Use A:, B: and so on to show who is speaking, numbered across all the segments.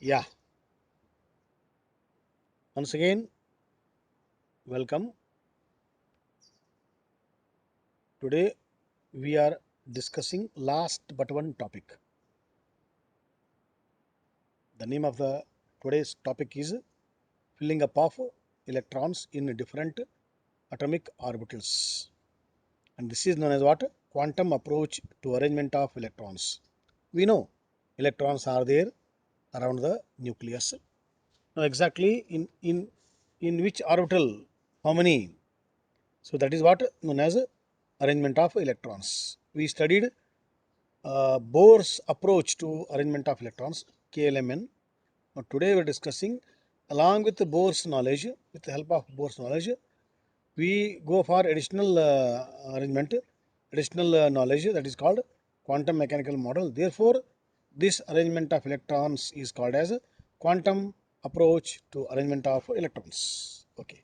A: Yeah, once again, welcome. Today we are discussing last but one topic. The name of the today's topic is filling up of electrons in different atomic orbitals. And this is known as what? Quantum approach to arrangement of electrons. We know electrons are there around the nucleus. Now exactly in which orbital, how many? So that is what known as arrangement of electrons. We studied Bohr's approach to arrangement of electrons, KLMN. Now today we are discussing, along with Bohr's knowledge, with the help of Bohr's knowledge, we go for additional arrangement, additional knowledge that is called quantum mechanical model. Therefore, this arrangement of electrons is called as quantum approach to arrangement of electrons. Okay.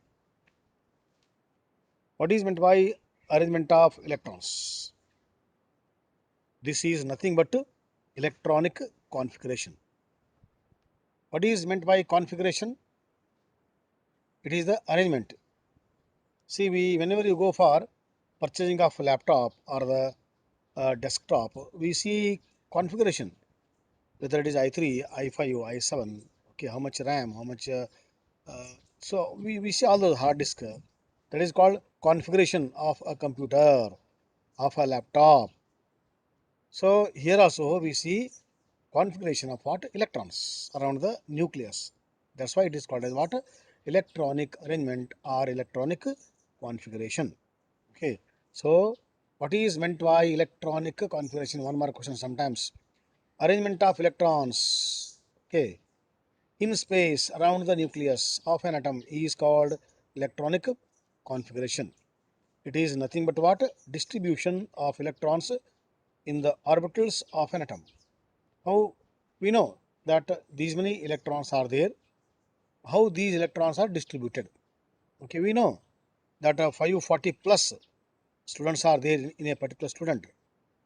A: What is meant by arrangement of electrons? This is nothing but electronic configuration. What is meant by configuration? It is the arrangement. See, whenever you go for purchasing of laptop or the desktop, we see configuration, whether it is i3, i5, i7, okay, how much RAM, how much, so we see all those hard disk. That is called configuration of a computer, of a laptop. So here also we see configuration of what? Electrons around the nucleus. That's why it is called as what? Electronic arrangement or electronic configuration. Okay. So what is meant by electronic configuration? One more question sometimes. Arrangement of electrons. Okay. In space around the nucleus of an atom is called electronic configuration. It is nothing but what? Distribution of electrons in the orbitals of an atom. How we know that these many electrons are there, how these electrons are distributed. Okay, we know that 540 plus students are there in a particular student.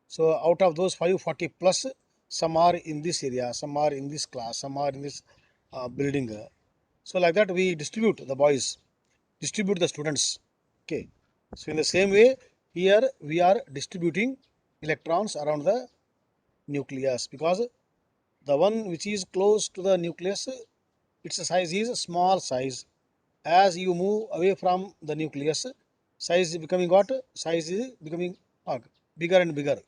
A: So out of those 540 plus, some are in this area, some are in this class, some are in this building. So like that we distribute the boys, distribute the students. Okay. So in the same way, here we are distributing electrons around the nucleus, because the one which is close to the nucleus, its size is small size. As you move away from the nucleus, size is becoming what? Size is becoming bigger and bigger.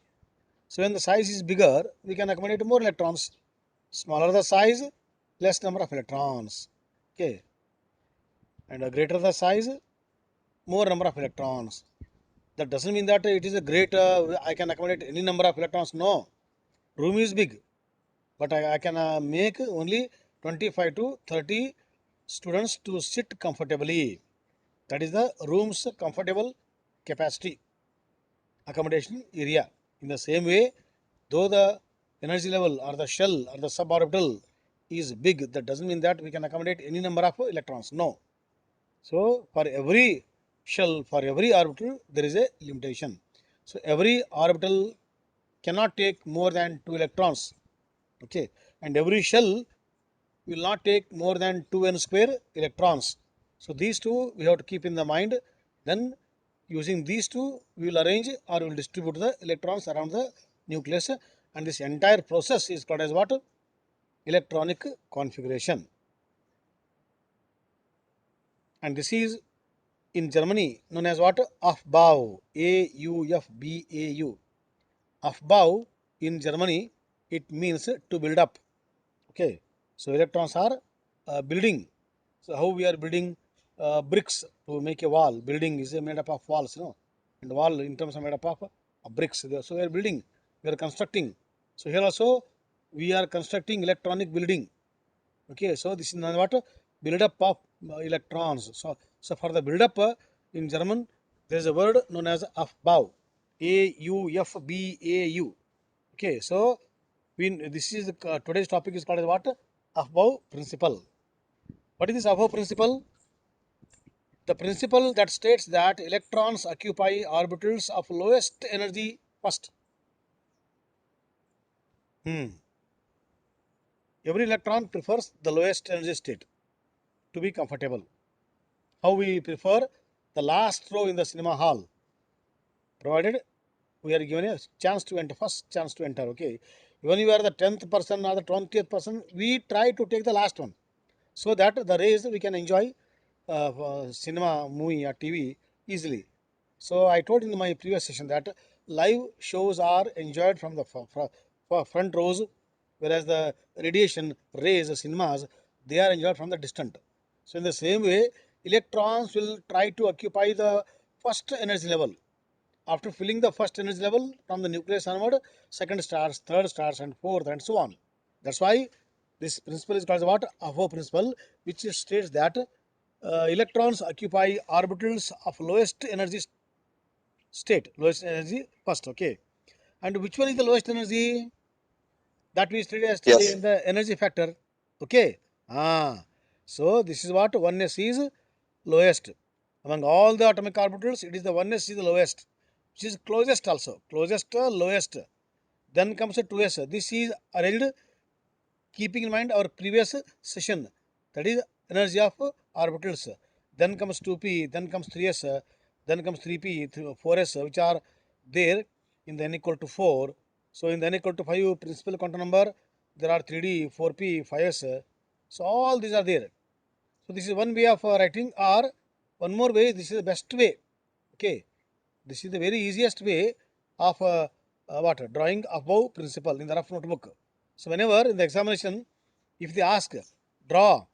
A: So when the size is bigger, we can accommodate more electrons. Smaller the size, less number of electrons. Okay. And greater the size, more number of electrons. That doesn't mean that it is a great, I can accommodate any number of electrons. No. Room is big, but I can make only 25 to 30 students to sit comfortably. That is the room's comfortable capacity, accommodation area. In the same way, though the energy level or the shell or the suborbital is big, that doesn't mean that we can accommodate any number of electrons. No. So for every shell, for every orbital, there is a limitation. So every orbital cannot take more than 2 electrons. Okay. And every shell will not take more than 2n square electrons. So these two we have to keep in the mind. Then using these two, we will arrange or we will distribute the electrons around the nucleus, and this entire process is called as what? Electronic configuration. And this is in Germany known as what? Aufbau. Aufbau. Aufbau in Germany, it means to build up. Okay. So electrons are building. So how we are building bricks to make a wall. Building is made up of walls, and wall in terms of made up of bricks. So we are building, we are constructing. So here also we are constructing electronic building. Okay, so this is what? Build up of electrons. So for the build up in German, there is a word known as Aufbau. Aufbau. Okay, so this is today's topic is called as what? Aufbau principle. What is this Aufbau principle? The principle that states that electrons occupy orbitals of lowest energy first. Hmm. Every electron prefers the lowest energy state to be comfortable. How we prefer the last row in the cinema hall, provided we are given a chance to enter, first chance to enter. Okay, when you are the 10th person or the 20th person, we try to take the last one, so that the rays we can enjoy cinema, movie or TV easily. So I told in my previous session that live shows are enjoyed from the front rows, whereas the radiation rays, cinemas, they are enjoyed from the distant. So in the same way, electrons will try to occupy the first energy level. After filling the first energy level from the nucleus onward, second stars, third stars, and fourth, and so on. That's why this principle is called what? Aho principle, which states that electrons occupy orbitals of lowest energy state, lowest energy first. Okay, and which one is the lowest energy? That we studied yesterday
B: Yes.
A: in the energy factor. Okay, so this is what 1s is lowest among all the atomic orbitals. It is the 1s is the lowest, which is closest also, closest lowest. Then comes the 2s. This is arranged keeping in mind our previous session, that is energy of orbitals. Then comes 2p, then comes 3s, then comes 3p, 4s, which are there in the n equal to 4. So in the n equal to 5 principal quantum number, there are 3d, 4p, 5s. So all these are there. So this is one way of writing, or one more way, this is the best way. Okay, this is the very easiest way of what drawing above principle in the rough notebook. So whenever in the examination, if they ask draw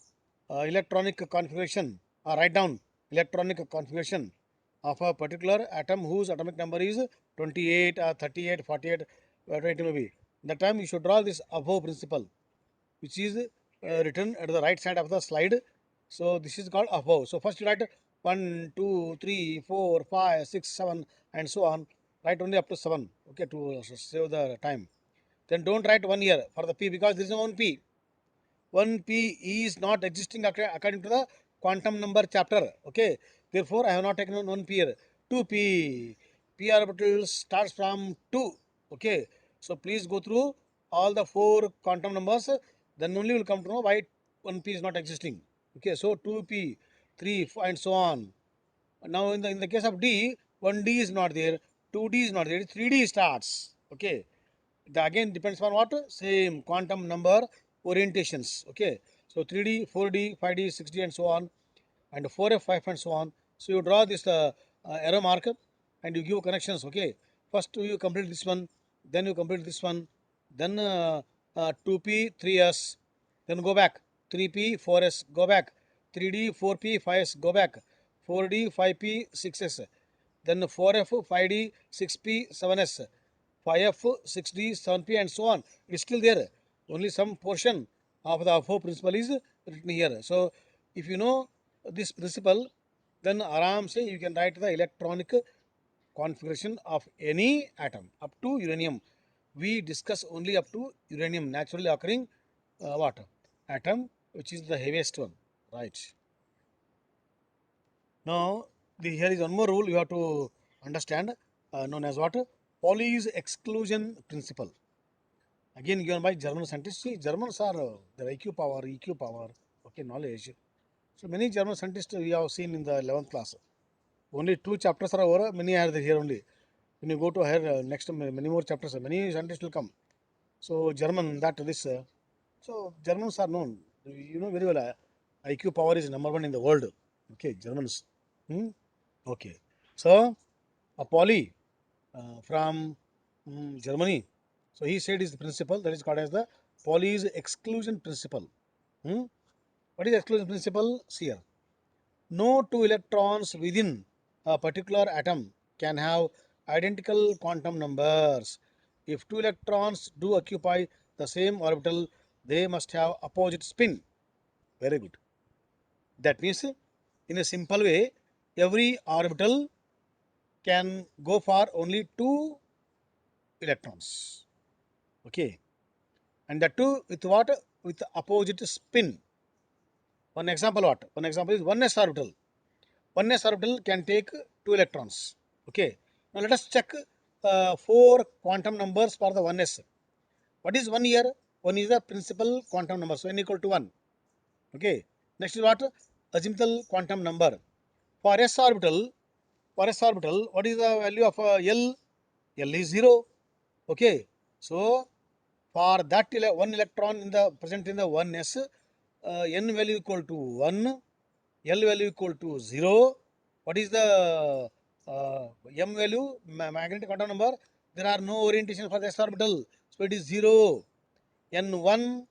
A: electronic configuration or write down electronic configuration of a particular atom whose atomic number is 28 or 38, 48, whatever it may be, that time you should draw this above principle, which is written at the right side of the slide. So this is called above. So first you write 1, 2, 3, 4, 5, 6, 7, and so on. Write only up to 7, okay, to save the time. Then don't write 1 year for the P, because there is no 1P. 1P is not existing according to the quantum number chapter. Okay, therefore I have not taken 1P here. 2P. P orbital starts from 2. Okay, so please go through all the 4 quantum numbers, then only will come to know why 1P is not existing. Okay, so 2P, 3, 4, and so on. Now in the case of D, 1D is not there, 2D is not there, 3D starts. Okay, the again depends on what? Same quantum number orientations. Okay, so 3D, 4D, 5D, 6D, and so on, and 4F, 5, and so on. So you draw this arrow marker and you give connections. Okay, first you complete this one, then you complete this one, then 2P, 3S, then go back, 3P, 4S, go back, 3D, 4P, 5S, go back, 4D, 5P, 6S, then 4F, 5D, 6P, 7S, 5F, 6D, 7P, and so on. It's still there. Only some portion of the FO principle is written here. So if you know this principle, then aram say you can write the electronic configuration of any atom up to uranium. We discuss only up to uranium, naturally occurring what? Atom, which is the heaviest one, right? Now, here is one more rule you have to understand, known as what? Pauli's exclusion principle. Again, given by German scientists. See, Germans are their IQ power, EQ power, okay, knowledge. So many German scientists we have seen in the 11th class. Only 2 chapters are over, many are there here only. When you go to here next, many more chapters, many scientists will come. So German, that this. So Germans are known. You know very well. IQ power is number 1 in the world. Okay, Germans. Hmm? Okay. So a Pauli from Germany. So he said his principle, that is called as the Pauli's exclusion principle. Hmm? What is exclusion principle? See here. No two electrons within a particular atom can have identical quantum numbers. If two electrons do occupy the same orbital, they must have opposite spin. Very good. That means, in a simple way, every orbital can go for only 2 electrons. Okay, and the 2 with what? With opposite spin. One example what? One example is 1s orbital. 1s orbital can take 2 electrons. Okay, now let us check 4 quantum numbers for the 1s. What is 1 here? 1 is the principal quantum number, so n equal to 1. Okay. Next is what? Azimuthal quantum number. For s orbital, what is the value of L? L is 0. Okay. So for that one electron in the present in the 1s, n value equal to 1, L value equal to 0. What is the m value? Magnetic quantum number. There are no orientation for the s orbital, so it is 0. N1,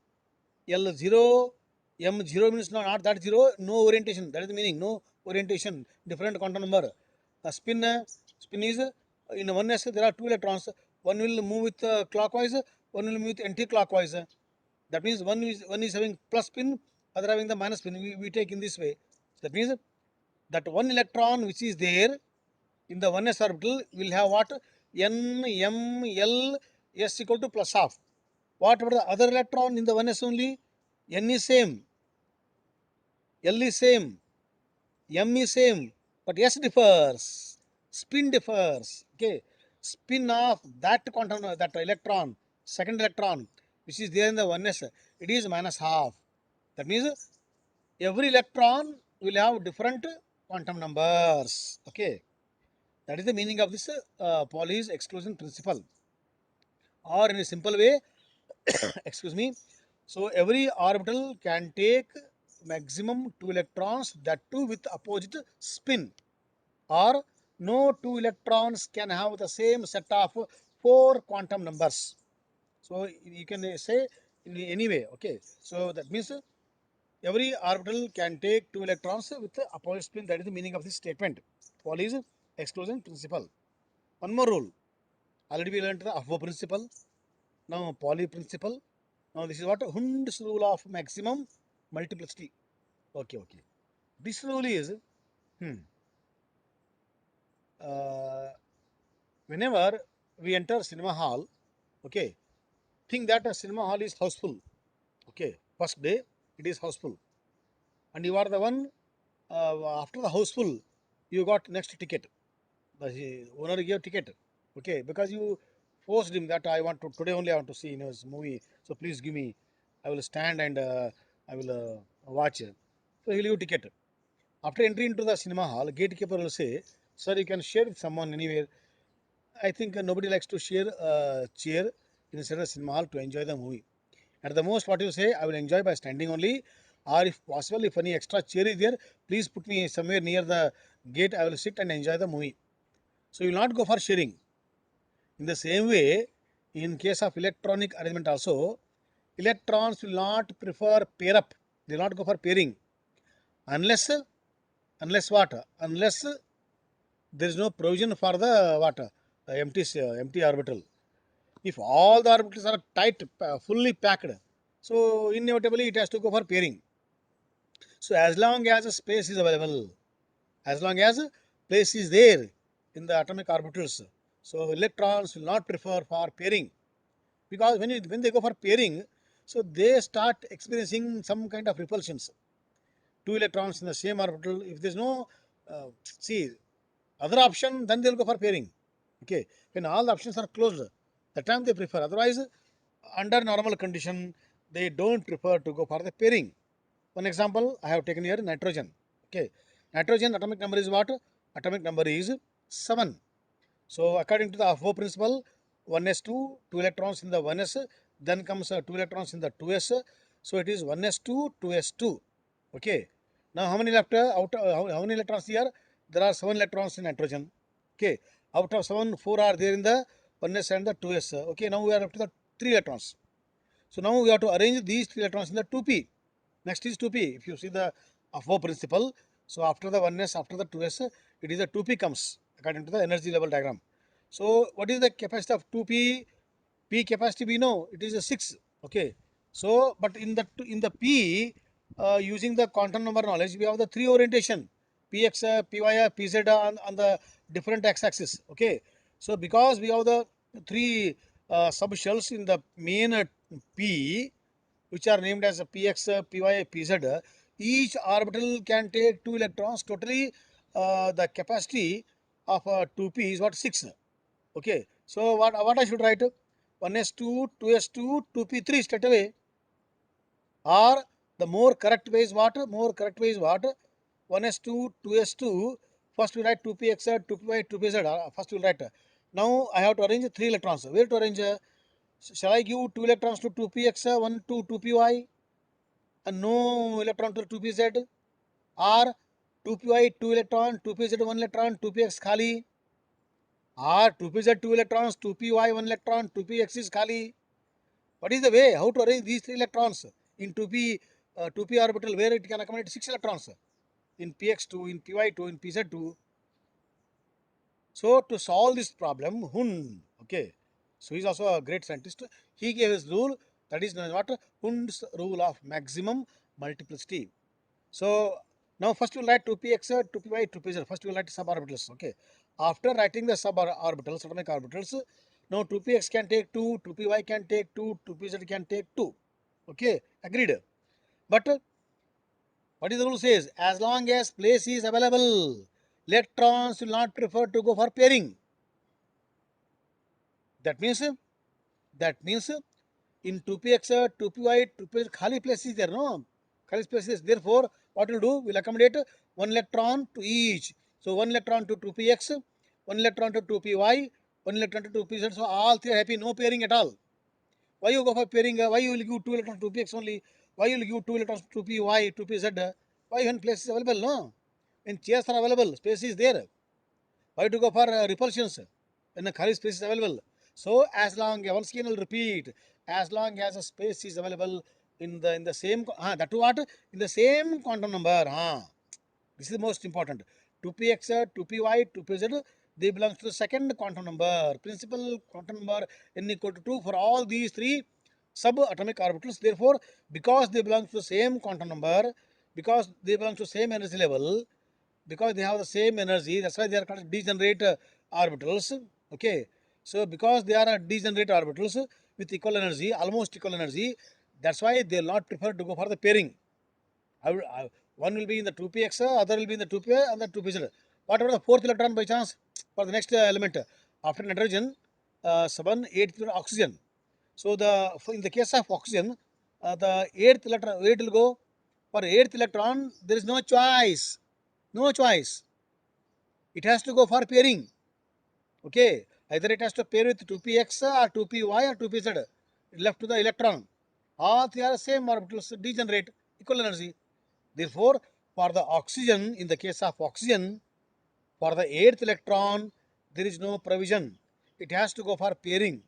A: L0, M0 means not that 0, no orientation. That is the meaning, no orientation, different quantum number. Spin is in 1s there are 2 electrons. One will move with clockwise, one will move with anti-clockwise. That means one is having plus spin, other having the minus spin. We take in this way. So that means that one electron which is there in the 1s orbital will have what? N, M, L, S equal to plus half. What about the other electron in the 1s only? N is same, L is same, M is same, but S differs, spin differs. Okay, spin of that quantum, that electron, second electron, which is there in the 1s, it is minus half. That means every electron will have different quantum numbers. Okay, that is the meaning of this Pauli's exclusion principle. Or in a simple way, excuse me, so every orbital can take maximum 2 electrons, that too with opposite spin, or no 2 electrons can have the same set of 4 quantum numbers. So you can say in any way. Okay, so that means every orbital can take 2 electrons with opposite spin. That is the meaning of this statement. Pauli's exclusion principle. One more rule. Already we learned the Aho principle. Now Pauli principle. Now this is what? Hund's rule of maximum multiplicity. Okay. This rule is uh, whenever we enter cinema hall, okay, think that a cinema hall is houseful. Okay, first day it is houseful, and you are the one after the houseful, you got next ticket. The owner gave ticket. Okay, because you forced him that I want to today only I want to see his movie. So please give me. I will stand and I will watch. So he will give ticket. After entry into the cinema hall, gatekeeper will say, "Sir, you can share with someone anywhere." I think nobody likes to share a chair inside the cinema hall to enjoy the movie. At the most, what you say, I will enjoy by standing only, or if possible, if any extra chair is there, please put me somewhere near the gate. I will sit and enjoy the movie. So you will not go for sharing. In the same way, in case of electronic arrangement also, electrons will not prefer pair up. They will not go for pairing unless what? Unless there is no provision for the what? Empty orbital. If all the orbitals are tight, fully packed, so inevitably it has to go for pairing. So as long as a space is available, as long as place is there in the atomic orbitals, so electrons will not prefer for pairing, because when they go for pairing, so they start experiencing some kind of repulsions. Two electrons in the same orbital, if there is no see other option, then they will go for pairing. Okay, when all the options are closed, the time they prefer. Otherwise, under normal condition, they don't prefer to go for the pairing. One example I have taken here: nitrogen. Okay, nitrogen atomic number is what? Atomic number is 7. So according to the Aho principle, 1s2, 2 electrons in the 1s, then comes 2 electrons in the 2s. So it is 1s2, 2s2. Okay. Now how many left? How many electrons here? There are 7 electrons in nitrogen. Okay. Out of 7, 4 are there in the 1s and the 2s. Okay. Now we are up to the 3 electrons. So now we have to arrange these 3 electrons in the 2p. Next is 2p. If you see the Aho principle, so after the 1s, after the 2s, it is the 2p comes according to the energy level diagram. So what is the capacity of 2p? P capacity we know it is a 6. Okay. So but in the p, using the quantum number knowledge, we have the 3 orientation: px, py, pz on the different x-axis. Okay. So because we have the 3 subshells in the main p, which are named as px, py, pz, each orbital can take 2 electrons. Totally, the capacity of 2p is what? 6. Okay. So what I should write? 1s2, 2s2, 2p3 straight away. Or the more correct way is what? More correct way is what? 1s2, 2s2. First we write 2px, 2py, 2pz. First we will write. Now I have to arrange 3 electrons. Where to arrange? Shall I give 2 electrons to 2px, 1 to 2py, and no electron to 2pz? Or 2py 2 electron, 2pz 1 electron, 2px khali? Or 2pz 2 electrons, 2py 1 electron, 2px is khali? What is the way? How to arrange these 3 electrons in 2p orbital where it can accommodate 6 electrons? In px2, in py2, in pz2. So to solve this problem, Hund, okay, so he's also a great scientist. He gave his rule, that is known as what? Hund's rule of maximum multiplicity. So now first we'll write 2px, 2py, 2pz. First we'll write suborbitals. Okay. After writing the suborbitals, atomic orbitals, now 2px can take 2, 2py can take 2, 2pz can take 2. Okay, agreed. But what is the rule says? As long as place is available, electrons will not prefer to go for pairing. That means in 2px, 2py, 2pz, khali place is there, no? Khali place is therefore what we'll do? We'll accommodate 1 electron to each. So 1 electron to 2px, 1 electron to 2py, 1 electron to 2pz. So all three are happy, no pairing at all. Why you go for pairing? Why you will give 2 electrons to 2px only? Why you will give 2 electrons to 2py, 2pz? Why when place is available? No. When chairs are available, space is there. Why to go for repulsions when the khali space is available? So as long, once again will repeat, as long as a space is available in the same that to what? In the same quantum number. This is the most important. 2px, 2py, 2pz, they belong to the second quantum number. Principal quantum number n equal to 2 for all these three subatomic orbitals. Therefore, because they belong to the same quantum number, because they belong to the same energy level, because they have the same energy, that's why they are called degenerate orbitals. Okay, so because they are degenerate orbitals with equal energy, almost equal energy, that's why they will not prefer to go for the pairing. One will be in the 2px, other will be in the 2py and the 2pz. What about the fourth electron by chance for the next element? After nitrogen, 7, 8 oxygen. So in the case of oxygen, the eighth electron, where it will go? For eighth electron, there is no choice. No choice. It has to go for pairing. Okay, either it has to pair with 2px or 2py or 2pz. Left to the electron. All three are same orbitals, degenerate, equal energy. Therefore, for the oxygen, in the case of oxygen, for the eighth electron, there is no provision. It has to go for pairing.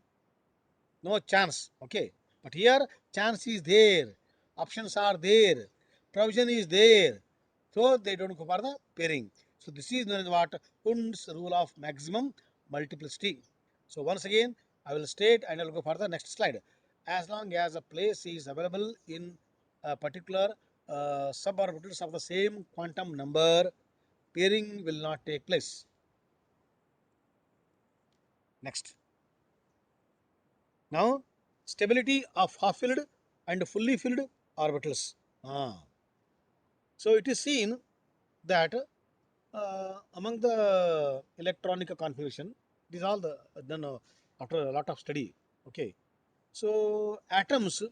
A: No chance. Okay. But here, chance is there. Options are there. Provision is there. So they don't go for the pairing. So this is known as what? Hund's rule of maximum multiplicity. So once again, I will state and I will go for the next slide. As long as a place is available in a particular suborbitals of the same quantum number, pairing will not take place. Next. Now, stability of half-filled and fully filled orbitals. So it is seen that among the electronic configuration, these all the done after a lot of study. Okay, so atoms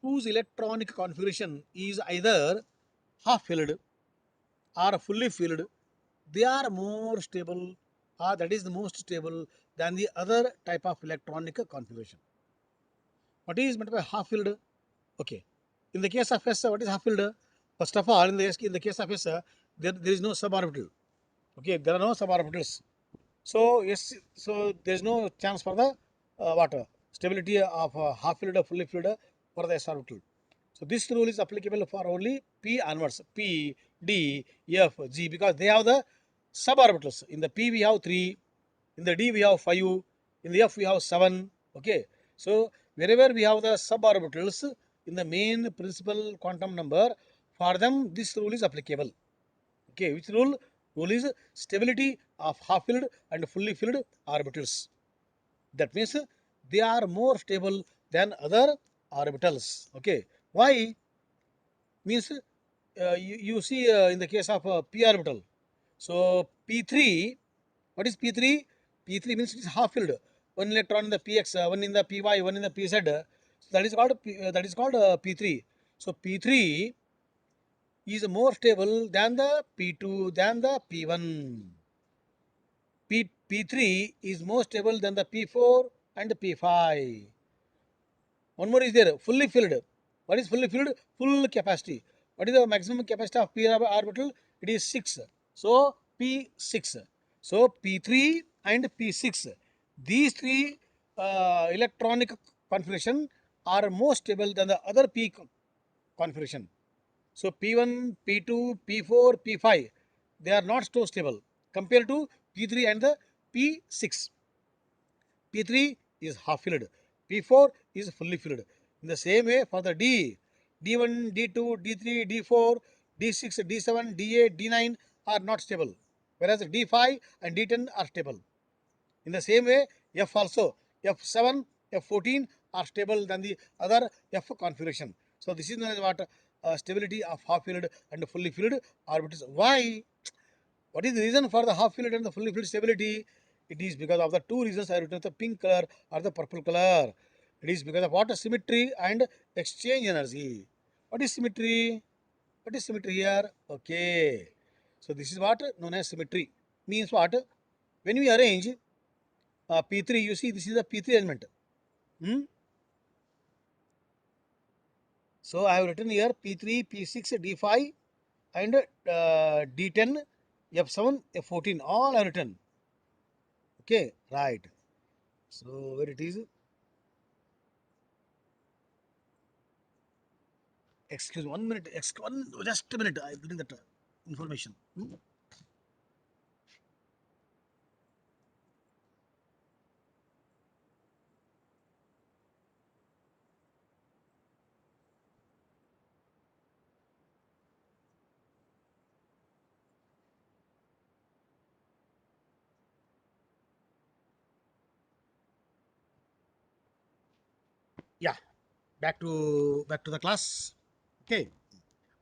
A: whose electronic configuration is either half-filled or fully filled, they are more stable, or that is the most stable than the other type of electronic configuration. What is meant by half-filled? Okay. In the case of S, what is half-filled? First of all, in the case of S, there is no suborbital. Okay, there are no suborbitals. So yes, so there is no chance for the what stability of half-filled or fully filled for the S orbital. So this rule is applicable for only P onwards, P, D, F, G, because they have the suborbitals. In the P we have 3, in the D we have 5, in the F we have 7. Okay, so wherever we have the suborbitals in the main principal quantum number, for them this rule is applicable. Okay, which rule? Rule is stability of half-filled and fully filled orbitals. That means they are more stable than other orbitals. Okay, why? Means you see in the case of p orbital. So p3, what is p3? P3 means it is half filled. one electron in the px, one in the py, one in the pz. So that is called p3. So p3 is more stable than the p2 than the p1. P3 is more stable than the P4 and the P5. One more is there, fully filled. What is fully filled? Full capacity. What is the maximum capacity of p orbital? It is 6. So P6. So P3 and P6. These three electronic configuration are more stable than the other p configuration. So P1, P2, P4, P5, they are not so stable compared to P3 and the P6. P3 is half filled, P4 is fully filled. In the same way for the D1, D2, D3, D4, D6, D7, D8, D9 are not stable, whereas D5 and D10 are stable. In the same way, F also, F7, F14 are stable than the other F configuration. So this is known as what stability of half filled and fully filled orbitals. Why? What is the reason for the half filled and the fully filled stability? It is because of the two reasons I written, the pink color or the purple color. It is because of what? Symmetry and exchange energy. What is symmetry? What is symmetry here? Okay. So this is what known as symmetry. Means what? When we arrange P3, you see this is the P3 element. Hmm? So I have written here P3, P6, D5 and D10, F7, F14. All I have written. Okay, right. So where it is? Excuse me, 1 minute. Just a minute. I'm getting that information. Hmm? Yeah, back to the class. Okay,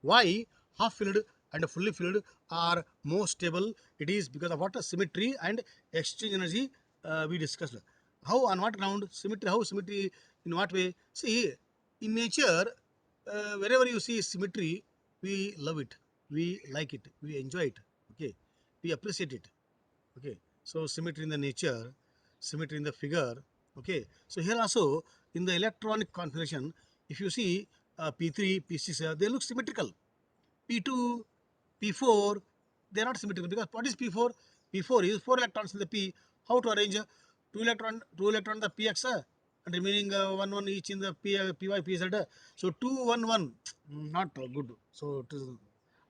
A: why half filled and fully filled are more stable? It is because of what? Symmetry and exchange energy we discussed. How, on what ground? Symmetry. How symmetry? In what way? See, in nature, wherever you see symmetry, we love it, we like it, we enjoy it. Okay, we appreciate it. Okay, so symmetry in the nature, symmetry in the figure. Okay, so here also in the electronic configuration, if you see P3, P6, they look symmetrical. P2, P4, they are not symmetrical because what is P4? P4 is 4 electrons in the P. How to arrange 2 electron in the PX and remaining 1 each in the PY, PZ. So 2 1 1, not good. So it is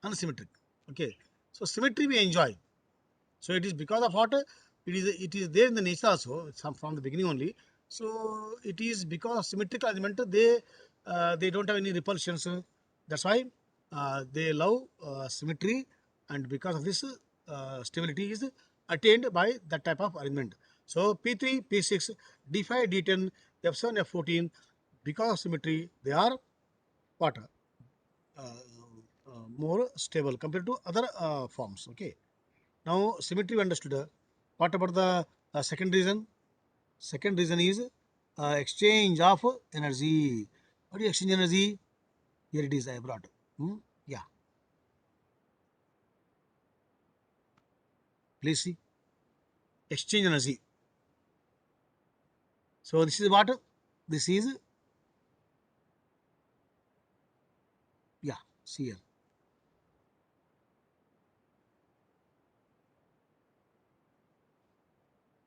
A: unsymmetric. Okay, so symmetry we enjoy. So it is because of what? It is there in the nature also. It's from the beginning only. So it is because of symmetrical element they don't have any repulsions. That's why they love symmetry, and because of this stability is attained by that type of arrangement. So P3, P6, D5, D10, F7, F14, because of symmetry they are what? More stable compared to other forms. Okay. Now symmetry we understood. What about the second reason? Second reason is exchange of energy. What is exchange energy? Here it is I brought. Hmm? Yeah, please see exchange energy. So this is what? This is, yeah. See here.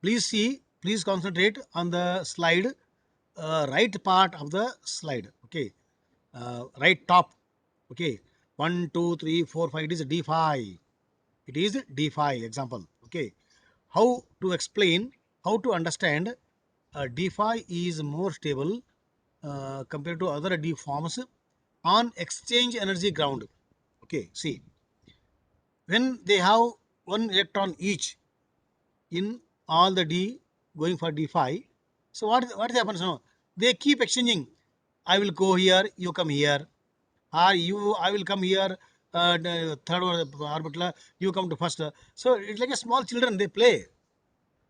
A: Please see. Please concentrate on the slide. Right part of the slide. Okay. Right top. Okay. 1, 2, 3, 4, 5. It is D5. It is D5 example. Okay. How to explain, how to understand D5 is more stable compared to other D forms on exchange energy ground. Okay, see, when they have one electron each in all the D going for D5, so what happens now? They keep exchanging. I will go here, you come here, or I will come here, the third orbital, you come to first. So it's like a small children, they play.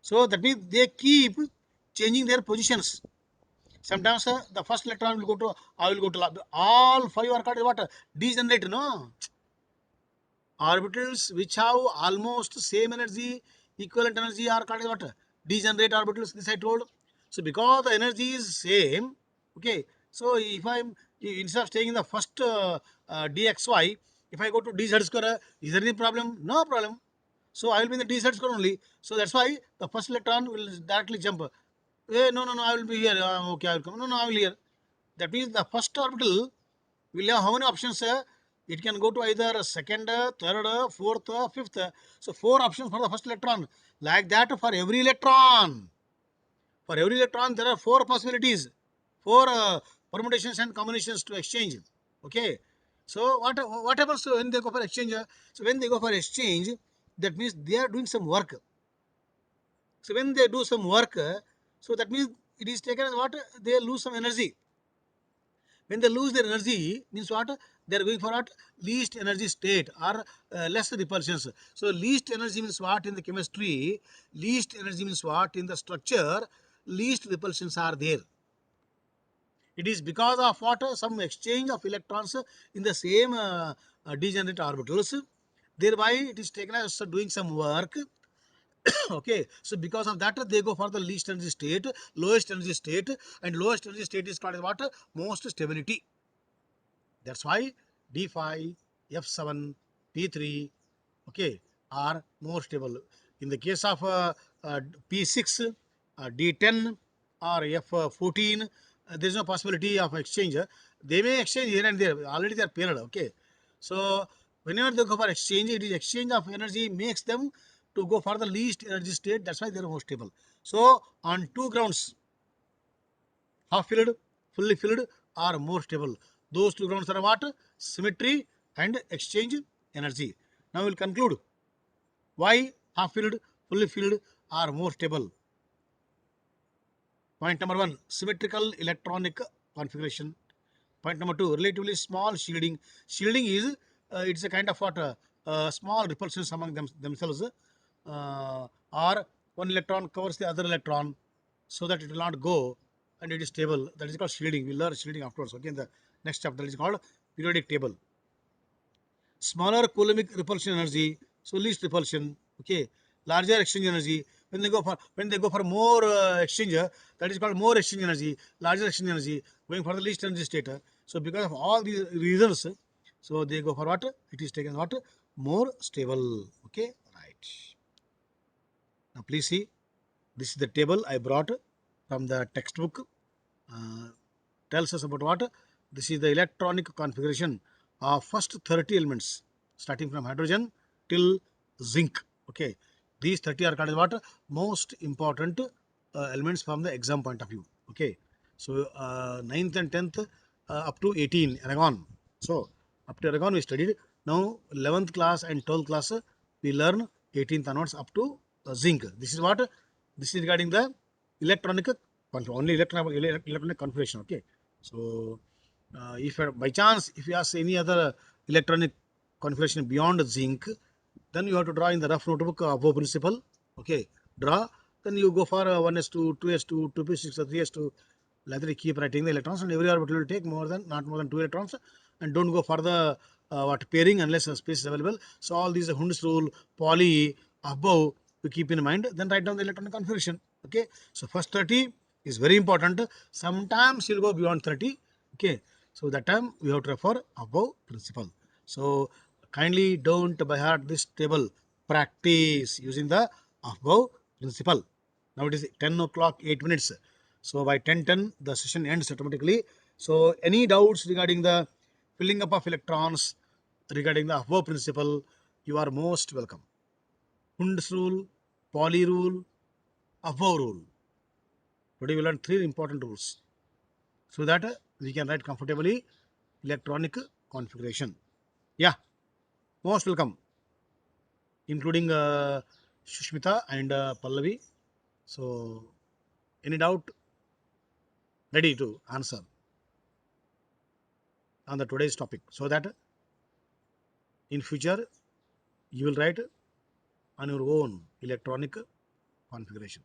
A: So that means they keep changing their positions. Sometimes the first electron will go to, I will go to all five are called what? Degenerate, no? Orbitals which have almost same energy, equivalent energy are called what? Degenerate orbitals, this I told. So because the energy is same, okay, so if I'm, instead of staying in the first dxy, if I go to dz square, is there any problem? No problem. So I will be in the dz square only. So that's why the first electron will directly jump. No, I will be here. Okay, I will come. No, I will here. That means the first orbital will have how many options? It can go to either second, third, fourth, fifth. So four options for the first electron. Like that for every electron. For every electron, there are four possibilities, four permutations and combinations to exchange. Okay. So what happens when they go for exchange? So when they go for exchange, that means they are doing some work. So when they do some work, so that means it is taken as what? They lose some energy. When they lose their energy, means what? They are going for what? Least energy state or less repulsions. So least energy means what in the chemistry? Least energy means what in the structure? Least repulsions are there. It is because of what? Some exchange of electrons in the same degenerate orbitals. Thereby, it is taken as doing some work. Okay, so because of that, they go for the least energy state, lowest energy state, and lowest energy state is called what? Most stability. That's why D5, F7, P3, okay, are more stable. In the case of P6, D10 or F14, there is no possibility of exchange. They may exchange here and there. Already they are paired. Okay, so whenever they go for exchange, it is exchange of energy makes them to go for the least energy state. That's why they are more stable. So on two grounds, half filled, fully filled are more stable. Those two grounds are what? Symmetry and exchange energy. Now we'll conclude why half filled, fully filled are more stable. Point number one, symmetrical electronic configuration. Point number two, relatively small shielding. Shielding is it's a kind of what small repulsions among themselves, or one electron covers the other electron so that it will not go and it is stable. That is called shielding. We'll learn shielding afterwards. Okay, in the next chapter, it is called periodic table. Smaller coulombic repulsion energy, so least repulsion. Okay, larger exchange energy. When they go for more exchange, that is called more exchange energy, larger exchange energy, going for the least energy state. So because of all these reasons, so they go for what? It is taken what? More stable. Okay, right. Now please see, this is the table I brought from the textbook. Uh, Tells us about what? This is the electronic configuration of first 30 elements, starting from hydrogen till zinc. Okay, these 30 are called as what? Most important elements from the exam point of view. Okay, so 9th and 10th up to 18 aragon. So up to aragon we studied. Now 11th class and 12th class we learn 18th onwards up to zinc. This is what? This is regarding the electronic only electronic configuration. Okay, so if by chance if you ask any other electronic configuration beyond zinc, then you have to draw in the rough notebook above principle. Okay, draw. Then you go for 1s2, 2s2, 2p6, 3s2. Like that, you keep writing the electrons, and every orbital will take not more than 2 electrons, and don't go for the what pairing unless a space is available. So all these Hund's rule, Pauli, above you keep in mind. Then write down the electronic configuration. Okay, so first 30 is very important. Sometimes you'll go beyond 30. Okay, so that time we have to refer above principle. So kindly don't by heart this table. Practice using the above principle. Now it is 10 o'clock 8 minutes. So by 10:10 the session ends automatically. So any doubts regarding the filling up of electrons regarding the above principle, you are most welcome. Hund's rule, Pauli rule, above rule. Today we learn three important rules so that we can write comfortably electronic configuration. Yeah, most welcome, including Shushmita and Pallavi. So, any doubt? Ready to answer on the today's topic so that in future you will write on your own electronic configuration.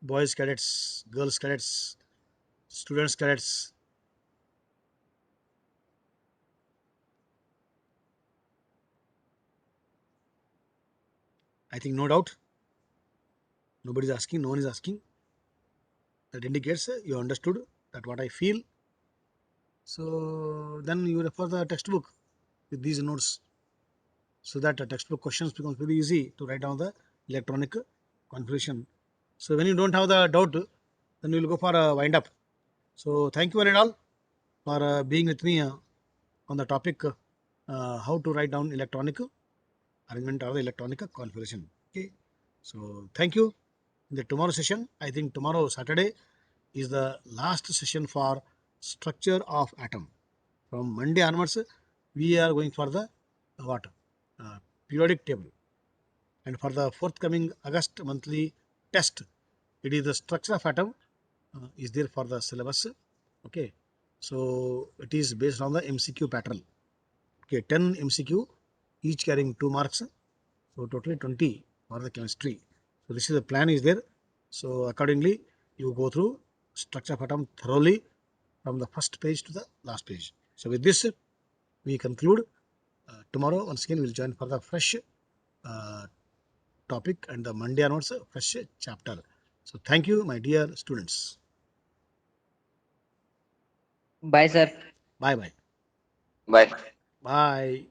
A: boys cadets, girls cadets, students cadets. I think no doubt. Nobody is asking, no one is asking. That indicates you understood that what I feel. So then you refer the textbook with these notes, so that the textbook questions becomes very easy to write down the electronic configuration. So when you don't have the doubt, then you will go for a wind up. So thank you one and all for being with me on the topic how to write down electronic arrangement or the electronic configuration. Okay. So thank you. In the tomorrow session, I think tomorrow Saturday is the last session for structure of atom. From Monday onwards, we are going for the what periodic table, and for the forthcoming August monthly test, it is the structure of atom is there for the syllabus. Okay, so it is based on the MCQ pattern. Okay, 10 MCQ, each carrying 2 marks, so totally 20 for the chemistry. So this is the plan is there. So accordingly, you go through structure of atom thoroughly from the first page to the last page. So with this, we conclude. Tomorrow once again we'll join for the fresh uh, topic, and the Monday onwards fresh chapter. So thank you, my dear students.
B: Bye, sir.
A: Bye bye.
C: Bye.
A: Bye.